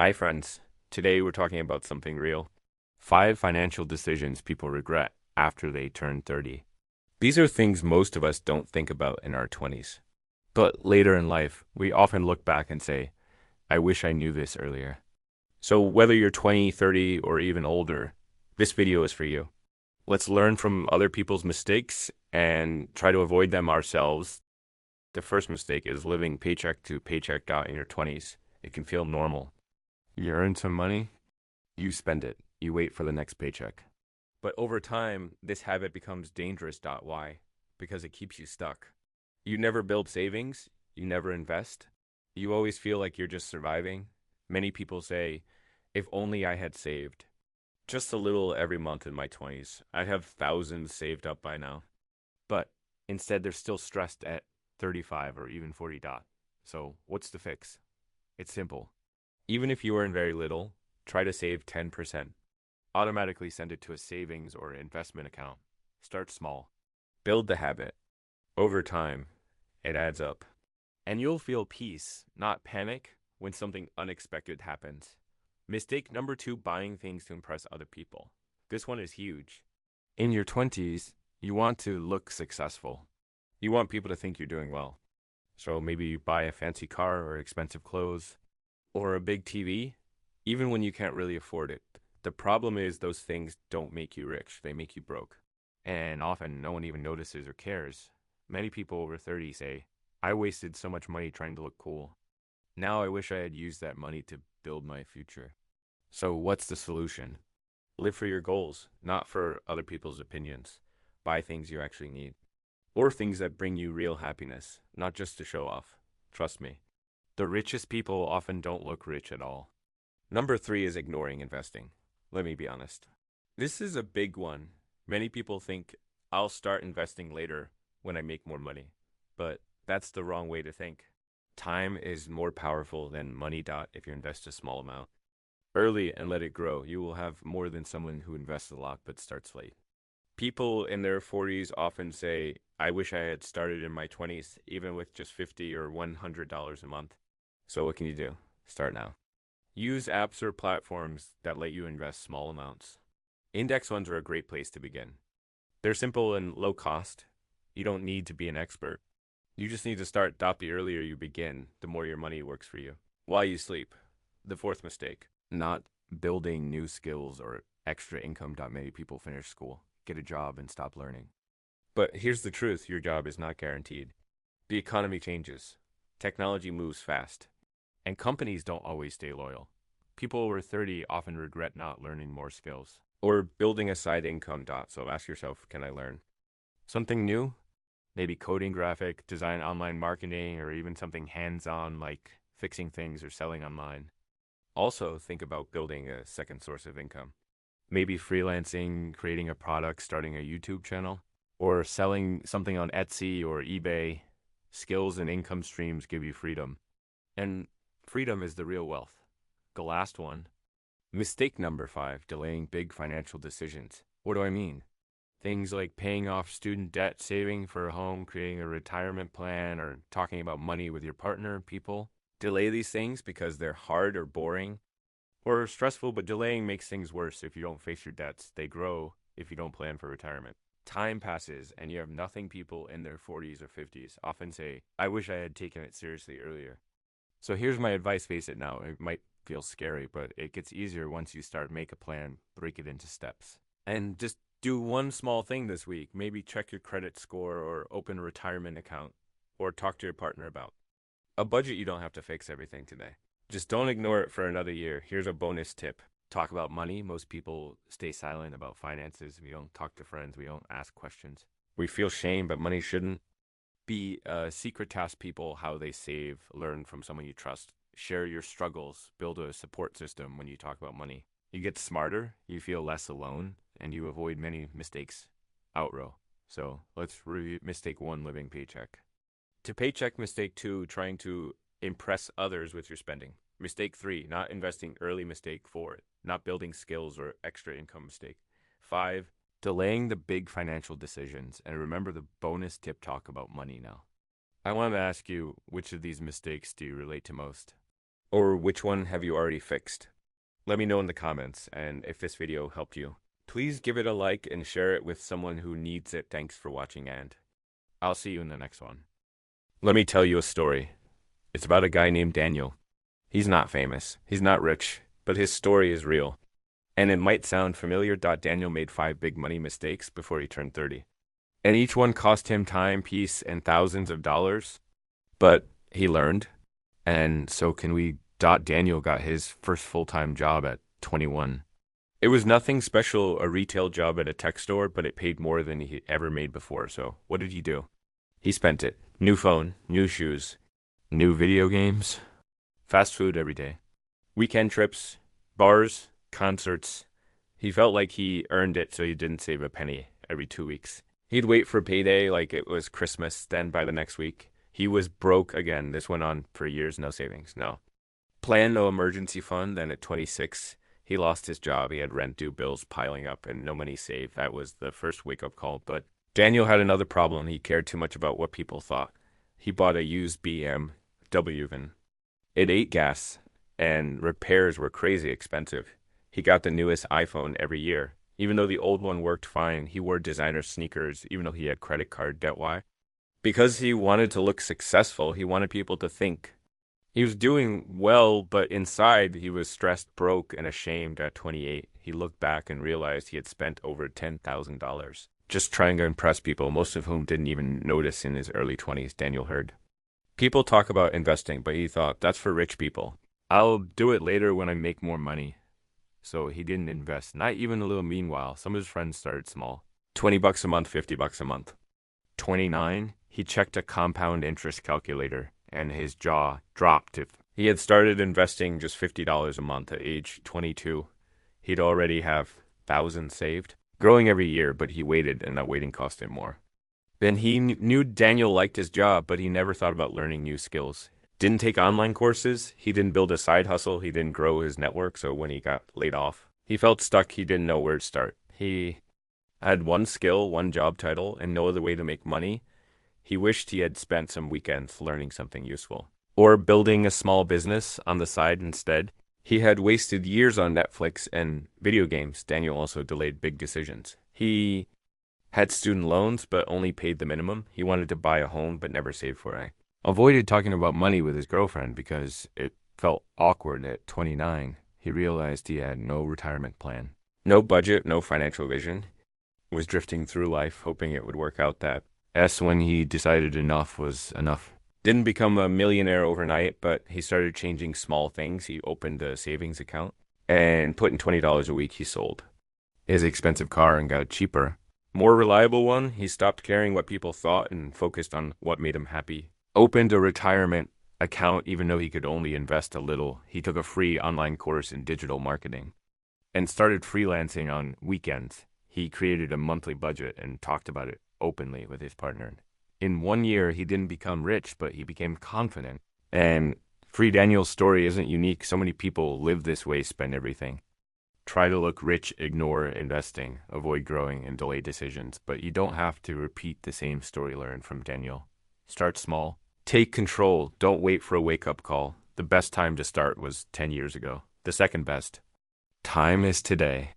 Hi, friends. Today we're talking about something real. 5 financial decisions people regret after they turn 30. These are things most of us don't think about in our 20s. But later in life, we often look back and say, I wish I knew this earlier. So whether you're 20, 30, or even older, this video is for you. Let's learn from other people's mistakes and try to avoid them ourselves. The first mistake is living paycheck to paycheck out in your 20s. It can feel normal. You earn some money, you spend it. You wait for the next paycheck. But over time, this habit becomes dangerous. Why? Because it keeps you stuck. You never build savings, you never invest. You always feel like you're just surviving. Many people say, if only I had saved just a little every month in my 20s, I'd have thousands saved up by now. But instead, they're still stressed at 35 or even 40 dot. So, what's the fix? It's simple. Even if you earn very little, try to save 10%. Automatically send it to a savings or investment account. Start small. Build the habit. Over time, it adds up. And you'll feel peace, not panic, when something unexpected happens. Mistake number 2, buying things to impress other people. This one is huge. In your 20s, you want to look successful. You want people to think you're doing well. So maybe you buy a fancy car or expensive clothes or a big TV, even when you can't really afford it. The problem is those things don't make you rich, they make you broke. And often no one even notices or cares. Many people over 30 say, I wasted so much money trying to look cool. Now I wish I had used that money to build my future. So what's the solution? Live for your goals, not for other people's opinions. Buy things you actually need. Or things that bring you real happiness, not just to show off. Trust me. The richest people often don't look rich at all. Number 3 is ignoring investing. Let me be honest. This is a big one. Many people think I'll start investing later when I make more money. But that's the wrong way to think. Time is more powerful than money. If you invest a small amount early and let it grow, you will have more than someone who invests a lot but starts late. People in their 40s often say, I wish I had started in my 20s, even with just $50 or $100 a month. So what can you do? Start now. Use apps or platforms that let you invest small amounts. Index funds are a great place to begin. They're simple and low cost. You don't need to be an expert. You just need to start. The earlier you begin, the more your money works for you. While you sleep. The fourth mistake, not building new skills or extra income. Many people finish school, get a job, and stop learning. But here's the truth, your job is not guaranteed. The economy changes. Technology moves fast. And companies don't always stay loyal. People over 30 often regret not learning more skills or building a side income. So ask yourself, can I learn something new? Maybe coding, graphic design, online marketing, or even something hands-on like fixing things or selling online. Also, think about building a second source of income. Maybe freelancing, creating a product, starting a YouTube channel, or selling something on Etsy or eBay. Skills and income streams give you freedom. And freedom is the real wealth. The last one. Mistake number 5, delaying big financial decisions. What do I mean? Things like paying off student debt, saving for a home, creating a retirement plan, or talking about money with your partner. People delay these things because they're hard or boring or stressful, but delaying makes things worse if you don't face your debts. They grow if you don't plan for retirement. Time passes and you have nothing. People in their 40s or 50s often say, I wish I had taken it seriously earlier. So here's my advice, face it now. It might feel scary, but it gets easier once you start. Make a plan, break it into steps. And just do one small thing this week. Maybe check your credit score or open a retirement account or talk to your partner about a budget. You don't have to fix everything today. Just don't ignore it for another year. Here's a bonus tip. Talk about money. Most people stay silent about finances. We don't talk to friends. We don't ask questions. We feel shame, but money shouldn't be a secret. Task people how they save. Learn from someone you trust. Share your struggles. Build a support system when you talk about money. You get smarter, you feel less alone, and you avoid many mistakes. Outrow. So let's review mistake 1, living paycheck to paycheck. Mistake 2, trying to impress others with your spending. Mistake 3, not investing early. Mistake 4, not building skills or extra income. Mistake 5, delaying the big financial decisions. And remember the bonus tip, talk about money now. I want to ask you, which of these mistakes do you relate to most? Or which one have you already fixed? Let me know in the comments, and if this video helped you, please give it a like and share it with someone who needs it. Thanks for watching, and I'll see you in the next one. Let me tell you a story. It's about a guy named Daniel. He's not famous, he's not rich, but his story is real. And it might sound familiar. Daniel made 5 big money mistakes before he turned 30. And each one cost him time, peace, and thousands of dollars. But he learned. And so can we. Daniel got his first full-time job at 21. It was nothing special, a retail job at a tech store, but it paid more than he ever made before. So what did he do? He spent it. New phone, new shoes, new video games, fast food every day, weekend trips, bars, concerts. He felt like he earned it, so he didn't save a penny every 2 weeks. He'd wait for payday like it was Christmas, then by the next week, he was broke again. This went on for years, no savings, no plan, no emergency fund. Then at 26, he lost his job. He had rent due, bills piling up, and no money saved. That was the first wake-up call. But Daniel had another problem. He cared too much about what people thought. He bought a used BMW van. It ate gas, and repairs were crazy expensive. He got the newest iPhone every year. Even though the old one worked fine, he wore designer sneakers, even though he had credit card debt. Why? Because he wanted to look successful. He wanted people to think he was doing well, but inside he was stressed, broke, and ashamed. At 28, he looked back and realized he had spent over $10,000 just trying to impress people, most of whom didn't even notice in his early 20s, Daniel heard. People talk about investing, but he thought, that's for rich people. I'll do it later when I make more money. So he didn't invest, not even a little. Meanwhile, some of his friends started small. $20 a month, $50 a month. 29, he checked a compound interest calculator, and his jaw dropped. If he had started investing just $50 a month at age 22, he'd already have thousands saved, growing every year, but he waited, and that waiting cost him more. Then he knew Daniel liked his job, but he never thought about learning new skills. Didn't take online courses, he didn't build a side hustle, he didn't grow his network, so when he got laid off, he felt stuck. He didn't know where to start. He had one skill, one job title, and no other way to make money. He wished he had spent some weekends learning something useful, or building a small business on the side instead. He had wasted years on Netflix and video games. Daniel also delayed big decisions. He had student loans, but only paid the minimum. He wanted to buy a home, but never saved for it. Avoided talking about money with his girlfriend because it felt awkward. At 29, he realized he had no retirement plan, no budget, no financial vision. Was drifting through life, hoping it would work out. That when he decided enough was enough. Didn't become a millionaire overnight, but he started changing small things. He opened a savings account and put in $20 a week. He sold his expensive car and got a cheaper, more reliable one. He stopped caring what people thought and focused on what made him happy. Opened a retirement account even though he could only invest a little. He took a free online course in digital marketing and started freelancing on weekends. He created a monthly budget and talked about it openly with his partner. In 1 year, he didn't become rich, but he became confident. And Free Daniel's story isn't unique. So many people live this way, spend everything. Try to look rich, ignore investing, avoid growing, and delay decisions. But you don't have to repeat the same story learned from Daniel. Start small. Take control. Don't wait for a wake-up call. The best time to start was 10 years ago. The second best time is today.